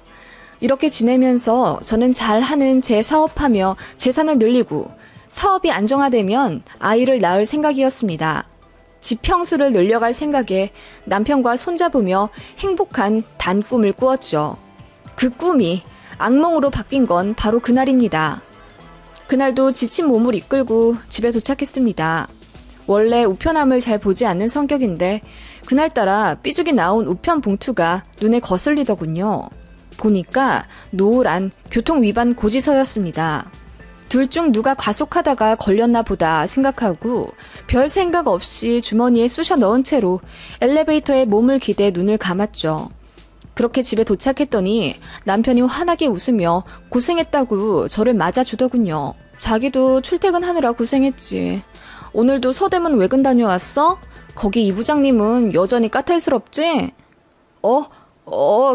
이렇게 지내면서 저는 잘하는 제 사업하며 재산을 늘리고 사업이 안정화되면 아이를 낳을 생각이었습니다. 집 평수를 늘려갈 생각에 남편과 손잡으며 행복한 단꿈을 꾸었죠. 그 꿈이 악몽으로 바뀐 건 바로 그날입니다. 그날도 지친 몸을 이끌고 집에 도착했습니다. 원래 우편함을 잘 보지 않는 성격인데 그날따라 삐죽이 나온 우편 봉투가 눈에 거슬리더군요. 보니까 노란 교통위반 고지서였습니다. 둘 중 누가 과속하다가 걸렸나 보다 생각하고 별 생각 없이 주머니에 쑤셔 넣은 채로 엘리베이터에 몸을 기대 눈을 감았죠. 그렇게 집에 도착했더니 남편이 환하게 웃으며 고생했다고 저를 맞아주더군요. 자기도 출퇴근하느라 고생했지. 오늘도 서대문 외근 다녀왔어? 거기 이 부장님은 여전히 까탈스럽지?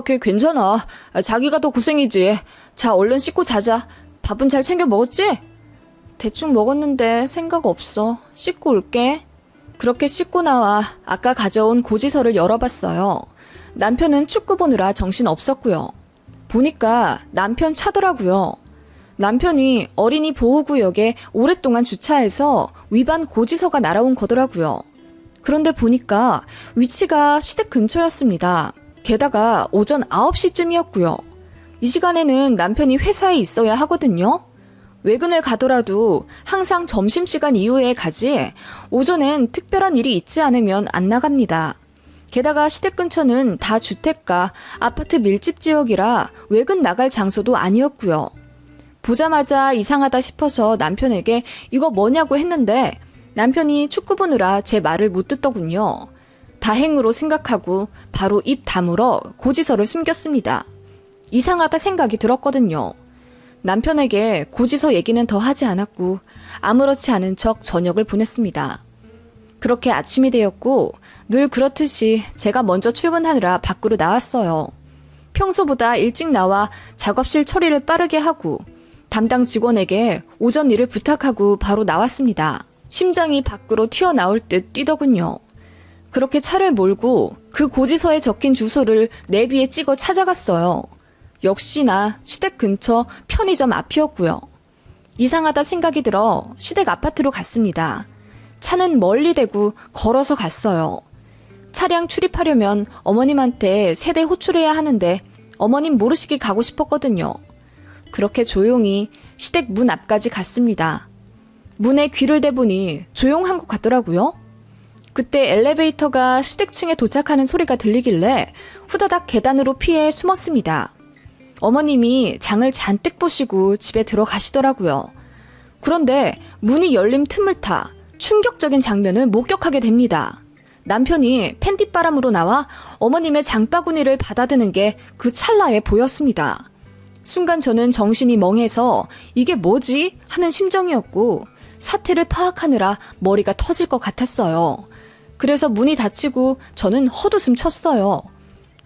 걔 괜찮아. 자기가 더 고생이지. 자, 얼른 씻고 자자. 밥은 잘 챙겨 먹었지? 대충 먹었는데 생각 없어. 씻고 올게. 그렇게 씻고 나와 아까 가져온 고지서를 열어봤어요. 남편은 축구 보느라 정신 없었고요. 보니까 남편 차더라고요. 남편이 어린이 보호구역에 오랫동안 주차해서 위반 고지서가 날아온 거더라고요. 그런데 보니까 위치가 시댁 근처였습니다. 게다가 오전 9시쯤이었고요. 이 시간에는 남편이 회사에 있어야 하거든요. 외근을 가더라도 항상 점심시간 이후에 가지 오전엔 특별한 일이 있지 않으면 안 나갑니다. 게다가 시댁 근처는 다 주택가, 아파트 밀집 지역이라 외근 나갈 장소도 아니었고요. 보자마자 이상하다 싶어서 남편에게 이거 뭐냐고 했는데 남편이 축구 보느라 제 말을 못 듣더군요. 다행으로 생각하고 바로 입 다물어 고지서를 숨겼습니다. 이상하다 생각이 들었거든요. 남편에게 고지서 얘기는 더 하지 않았고 아무렇지 않은 척 저녁을 보냈습니다. 그렇게 아침이 되었고 늘 그렇듯이 제가 먼저 출근하느라 밖으로 나왔어요. 평소보다 일찍 나와 작업실 처리를 빠르게 하고 담당 직원에게 오전 일을 부탁하고 바로 나왔습니다. 심장이 밖으로 튀어나올 듯 뛰더군요. 그렇게 차를 몰고 그 고지서에 적힌 주소를 내비에 찍어 찾아갔어요. 역시나 시댁 근처 편의점 앞이었고요. 이상하다 생각이 들어 시댁 아파트로 갔습니다. 차는 멀리 대고 걸어서 갔어요. 차량 출입하려면 어머님한테 세대 호출해야 하는데 어머님 모르시게 가고 싶었거든요. 그렇게 조용히 시댁 문 앞까지 갔습니다. 문에 귀를 대보니 조용한 것 같더라고요. 그때 엘리베이터가 시댁층에 도착하는 소리가 들리길래 후다닥 계단으로 피해 숨었습니다. 어머님이 장을 잔뜩 보시고 집에 들어가시더라고요. 그런데 문이 열린 틈을 타 충격적인 장면을 목격하게 됩니다. 남편이 팬티바람으로 나와 어머님의 장바구니를 받아드는 게 그 찰나에 보였습니다. 순간 저는 정신이 멍해서 이게 뭐지? 하는 심정이었고 사태를 파악하느라 머리가 터질 것 같았어요. 그래서 문이 닫히고 저는 헛웃음 쳤어요.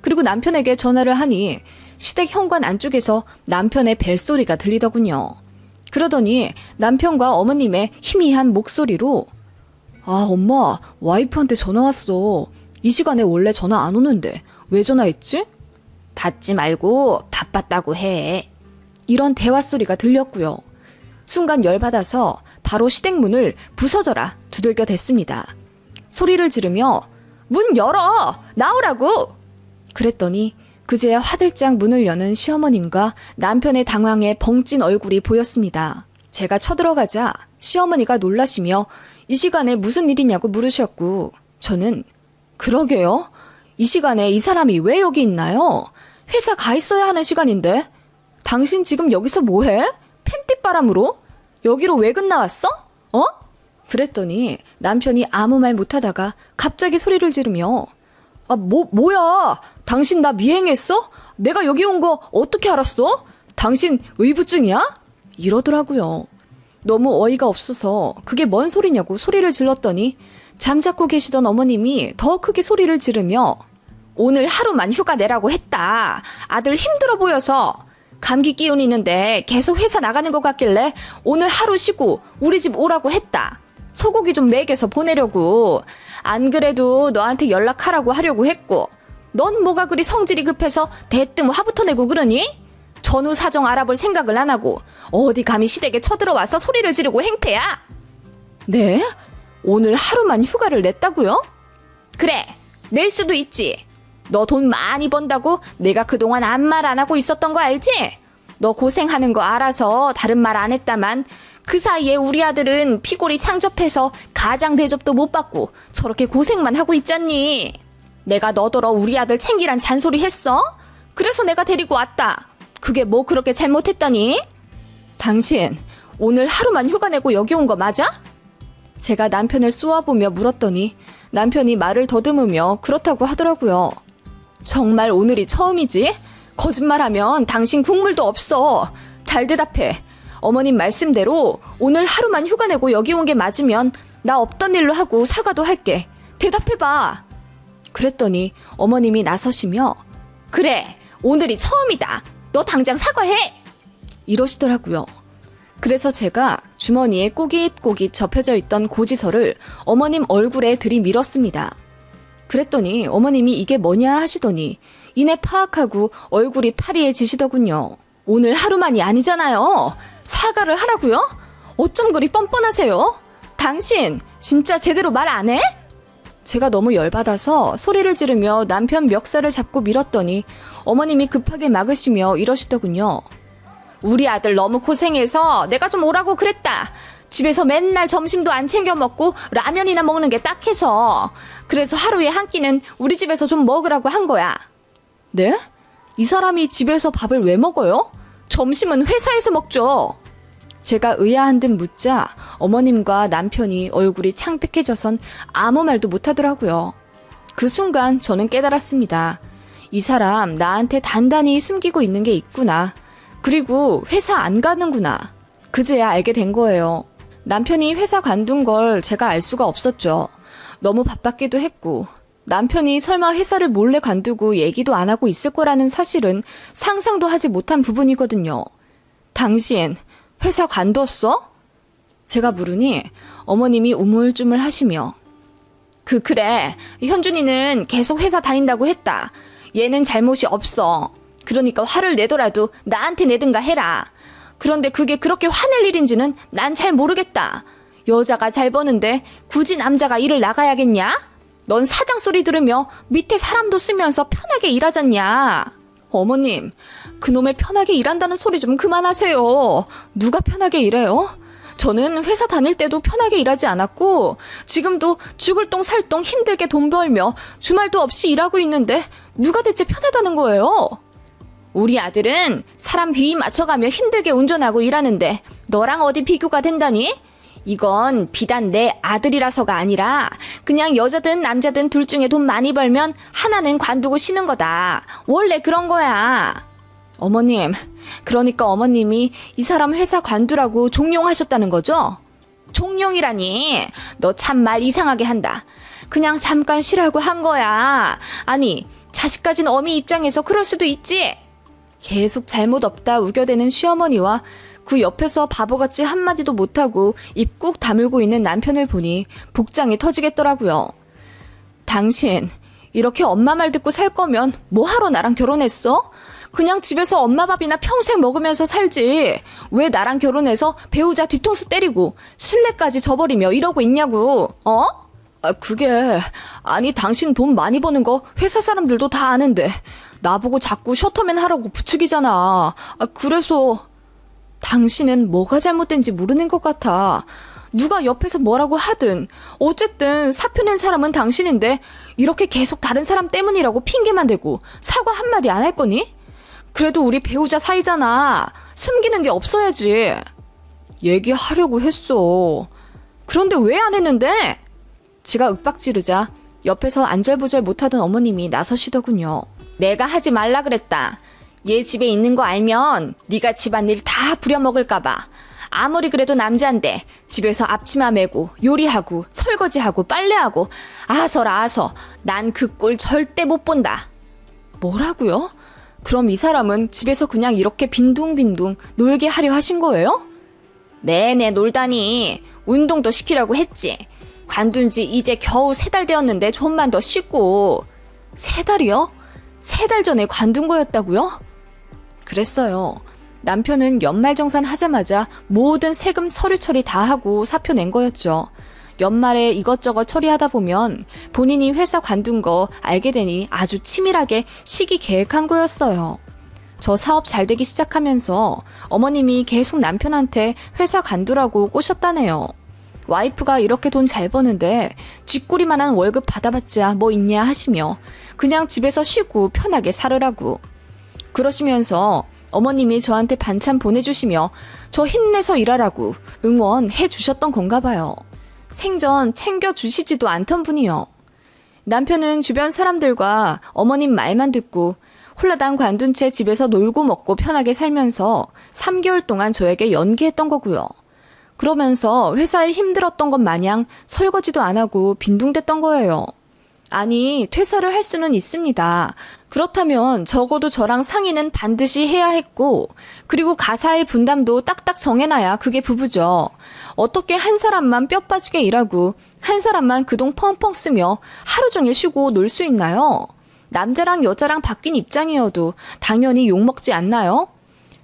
그리고 남편에게 전화를 하니 시댁 현관 안쪽에서 남편의 벨소리가 들리더군요. 그러더니 남편과 어머님의 희미한 목소리로 아, 엄마, 와이프한테 전화 왔어. 이 시간에 원래 전화 안 오는데 왜 전화했지? 받지 말고 바빴다고 해. 이런 대화 소리가 들렸고요. 순간 열받아서 바로 시댁 문을 부서져라 두들겨 댔습니다. 소리를 지르며 문 열어! 나오라고! 그랬더니 그제야 화들짝 문을 여는 시어머님과 남편의 당황해 벙찐 얼굴이 보였습니다. 제가 쳐들어가자 시어머니가 놀라시며 이 시간에 무슨 일이냐고 물으셨고 저는 그러게요? 이 시간에 이 사람이 왜 여기 있나요? 회사 가 있어야 하는 시간인데 당신 지금 여기서 뭐해? 팬티바람으로? 여기로 왜 끝나왔어? 어? 그랬더니 남편이 아무 말 못하다가 갑자기 소리를 지르며 아, 뭐야? 당신 나 미행했어? 내가 여기 온 거 어떻게 알았어? 당신 의부증이야? 이러더라고요. 너무 어이가 없어서 그게 뭔 소리냐고 소리를 질렀더니 잠자코 계시던 어머님이 더 크게 소리를 지르며 오늘 하루만 휴가 내라고 했다. 아들 힘들어 보여서 감기 기운 있는데 계속 회사 나가는 것 같길래 오늘 하루 쉬고 우리 집 오라고 했다. 소고기 좀 먹여서 보내려고. 안 그래도 너한테 연락하라고 하려고 했고 넌 뭐가 그리 성질이 급해서 대뜸 화부터 내고 그러니? 전후 사정 알아볼 생각을 안 하고 어디 감히 시댁에 쳐들어와서 소리를 지르고 행패야? 네? 오늘 하루만 휴가를 냈다고요? 그래, 낼 수도 있지. 너 돈 많이 번다고 내가 그동안 아무 말 안 하고 있었던 거 알지? 너 고생하는 거 알아서 다른 말 안 했다만 그 사이에 우리 아들은 피골이 상접해서 가장 대접도 못 받고 저렇게 고생만 하고 있잖니. 내가 너더러 우리 아들 챙기란 잔소리 했어? 그래서 내가 데리고 왔다. 그게 뭐 그렇게 잘못했다니? 당신 오늘 하루만 휴가 내고 여기 온 거 맞아? 제가 남편을 쏘아보며 물었더니 남편이 말을 더듬으며 그렇다고 하더라고요. 정말 오늘이 처음이지? 거짓말하면 당신 국물도 없어. 잘 대답해. 어머님 말씀대로 오늘 하루만 휴가 내고 여기 온 게 맞으면 나 없던 일로 하고 사과도 할게. 대답해봐. 그랬더니 어머님이 나서시며 그래, 오늘이 처음이다. 너 당장 사과해! 이러시더라고요. 그래서 제가 주머니에 꼬깃꼬깃 접혀져 있던 고지서를 어머님 얼굴에 들이밀었습니다. 그랬더니 어머님이 이게 뭐냐 하시더니 이내 파악하고 얼굴이 파리해지시더군요. 오늘 하루만이 아니잖아요. 사과를 하라고요? 어쩜 그리 뻔뻔하세요? 당신 진짜 제대로 말 안 해? 제가 너무 열받아서 소리를 지르며 남편 멱살을 잡고 밀었더니 어머님이 급하게 막으시며 이러시더군요. 우리 아들 너무 고생해서 내가 좀 오라고 그랬다. 집에서 맨날 점심도 안 챙겨 먹고 라면이나 먹는 게 딱해서. 그래서 하루에 한 끼는 우리 집에서 좀 먹으라고 한 거야. 네? 이 사람이 집에서 밥을 왜 먹어요? 점심은 회사에서 먹죠. 제가 의아한 듯 묻자 어머님과 남편이 얼굴이 창백해져선 아무 말도 못하더라고요. 그 순간 저는 깨달았습니다. 이 사람 나한테 단단히 숨기고 있는 게 있구나. 그리고 회사 안 가는구나. 그제야 알게 된 거예요. 남편이 회사 관둔 걸 제가 알 수가 없었죠. 너무 바빴기도 했고 남편이 설마 회사를 몰래 관두고 얘기도 안 하고 있을 거라는 사실은 상상도 하지 못한 부분이거든요. 당신 회사 관뒀어? 제가 물으니 어머님이 우물쭈물 하시며 그래, 현준이는 계속 회사 다닌다고 했다. 얘는 잘못이 없어. 그러니까 화를 내더라도 나한테 내든가 해라. 그런데 그게 그렇게 화낼 일인지는 난 잘 모르겠다. 여자가 잘 버는데 굳이 남자가 일을 나가야겠냐? 넌 사장 소리 들으며 밑에 사람도 쓰면서 편하게 일하잖냐. 어머님, 그놈의 편하게 일한다는 소리 좀 그만하세요. 누가 편하게 일해요? 저는 회사 다닐 때도 편하게 일하지 않았고 지금도 죽을 똥 살 똥 힘들게 돈 벌며 주말도 없이 일하고 있는데 누가 대체 편하다는 거예요? 우리 아들은 사람 비위 맞춰가며 힘들게 운전하고 일하는데 너랑 어디 비교가 된다니? 이건 비단 내 아들이라서가 아니라 그냥 여자든 남자든 둘 중에 돈 많이 벌면 하나는 관두고 쉬는 거다. 원래 그런 거야. 어머님, 그러니까 어머님이 이 사람 회사 관두라고 종용하셨다는 거죠? 종용이라니? 너 참 말 이상하게 한다. 그냥 잠깐 쉬라고 한 거야. 아니, 자식 가진 어미 입장에서 그럴 수도 있지. 계속 잘못 없다 우겨대는 시어머니와 그 옆에서 바보같이 한마디도 못하고 입 꾹 다물고 있는 남편을 보니 복장이 터지겠더라고요. 당신, 이렇게 엄마 말 듣고 살 거면 뭐하러 나랑 결혼했어? 그냥 집에서 엄마 밥이나 평생 먹으면서 살지. 왜 나랑 결혼해서 배우자 뒤통수 때리고 신뢰까지 저버리며 이러고 있냐고, 어? 아니 당신 돈 많이 버는 거 회사 사람들도 다 아는데 나보고 자꾸 셔터맨 하라고 부추기잖아. 그래서 당신은 뭐가 잘못된지 모르는 것 같아. 누가 옆에서 뭐라고 하든 어쨌든 사표 낸 사람은 당신인데 이렇게 계속 다른 사람 때문이라고 핑계만 대고 사과 한마디 안 할 거니? 그래도 우리 배우자 사이잖아. 숨기는 게 없어야지. 얘기하려고 했어. 그런데 왜 안 했는데? 지가 윽박지르자 옆에서 안절부절 못하던 어머님이 나서시더군요. 내가 하지 말라 그랬다. 얘 집에 있는 거 알면 네가 집안일 다 부려먹을까봐. 아무리 그래도 남자인데 집에서 앞치마 메고 요리하고 설거지하고 빨래하고 아서라 아서. 난 그 꼴 절대 못 본다. 뭐라고요? 그럼 이 사람은 집에서 그냥 이렇게 빈둥빈둥 놀게 하려 하신 거예요? 네네, 놀다니. 운동도 시키려고 했지. 관둔 지 이제 겨우 3달 되었는데 좀만 더 쉬고. 3달이요? 3달 전에 관둔 거였다고요? 그랬어요. 남편은 연말정산 하자마자 모든 세금 서류 처리 다 하고 사표 낸 거였죠. 연말에 이것저것 처리하다 보면 본인이 회사 관둔 거 알게 되니 아주 치밀하게 시기 계획한 거였어요. 저 사업 잘 되기 시작하면서 어머님이 계속 남편한테 회사 관두라고 꼬셨다네요. 와이프가 이렇게 돈 잘 버는데 쥐꼬리만한 월급 받아봤자 뭐 있냐 하시며 그냥 집에서 쉬고 편하게 살으라고. 그러시면서 어머님이 저한테 반찬 보내주시며 저 힘내서 일하라고 응원해 주셨던 건가 봐요. 생전 챙겨주시지도 않던 분이요. 남편은 주변 사람들과 어머님 말만 듣고 홀라당 관둔 채 집에서 놀고 먹고 편하게 살면서 3개월 동안 저에게 연기했던 거고요. 그러면서 회사에 힘들었던 것 마냥 설거지도 안 하고 빈둥댔던 거예요. 아니, 퇴사를 할 수는 있습니다. 그렇다면 적어도 저랑 상의는 반드시 해야 했고, 그리고 가사일 분담도 딱딱 정해놔야 그게 부부죠. 어떻게 한 사람만 뼈 빠지게 일하고 한 사람만 그 돈 펑펑 쓰며 하루 종일 쉬고 놀 수 있나요? 남자랑 여자랑 바뀐 입장이어도 당연히 욕먹지 않나요?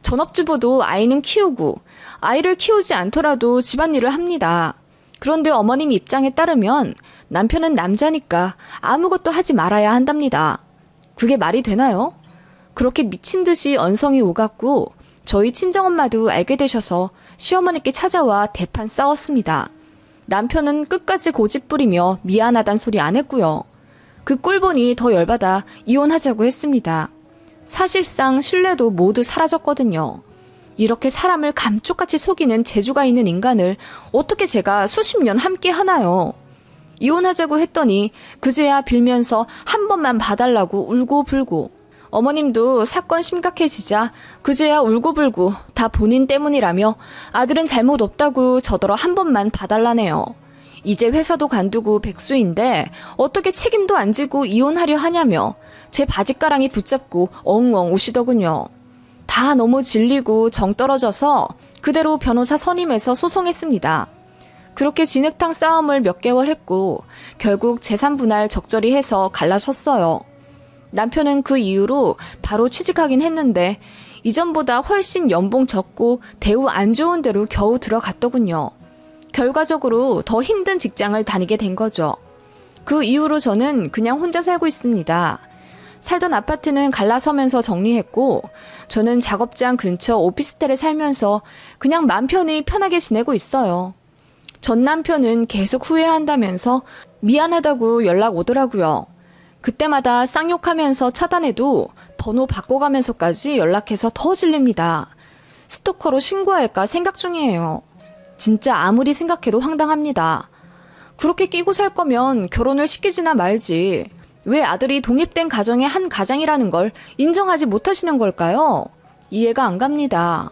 전업주부도 아이는 키우고 아이를 키우지 않더라도 집안일을 합니다. 그런데 어머님 입장에 따르면 남편은 남자니까 아무것도 하지 말아야 한답니다. 그게 말이 되나요? 그렇게 미친 듯이 언성이 오갔고 저희 친정엄마도 알게 되셔서 시어머니께 찾아와 대판 싸웠습니다. 남편은 끝까지 고집부리며 미안하단 소리 안 했고요. 그 꼴 보니 더 열받아 이혼하자고 했습니다. 사실상 신뢰도 모두 사라졌거든요. 이렇게 사람을 감쪽같이 속이는 재주가 있는 인간을 어떻게 제가 수십 년 함께 하나요? 이혼하자고 했더니 그제야 빌면서 한 번만 봐달라고 울고불고. 어머님도 사건 심각해지자 그제야 울고불고 다 본인 때문이라며 아들은 잘못 없다고 저더러 한 번만 봐달라네요. 이제 회사도 관두고 백수인데 어떻게 책임도 안 지고 이혼하려 하냐며 제 바짓가랑이 붙잡고 엉엉 우시더군요. 다 너무 질리고 정 떨어져서 그대로 변호사 선임해서 소송했습니다. 그렇게 진흙탕 싸움을 몇 개월 했고 결국 재산 분할 적절히 해서 갈라섰어요. 남편은 그 이후로 바로 취직하긴 했는데 이전보다 훨씬 연봉 적고 대우 안 좋은 데로 겨우 들어갔더군요. 결과적으로 더 힘든 직장을 다니게 된 거죠. 그 이후로 저는 그냥 혼자 살고 있습니다. 살던 아파트는 갈라서면서 정리했고 저는 작업장 근처 오피스텔에 살면서 그냥 맘 편히 편하게 지내고 있어요. 전 남편은 계속 후회한다면서 미안하다고 연락 오더라고요. 그때마다 쌍욕하면서 차단해도 번호 바꿔가면서까지 연락해서 더 질립니다. 스토커로 신고할까 생각 중이에요. 진짜 아무리 생각해도 황당합니다. 그렇게 끼고 살 거면 결혼을 시키지나 말지. 왜 아들이 독립된 가정의 한 가장이라는 걸 인정하지 못하시는 걸까요? 이해가 안 갑니다.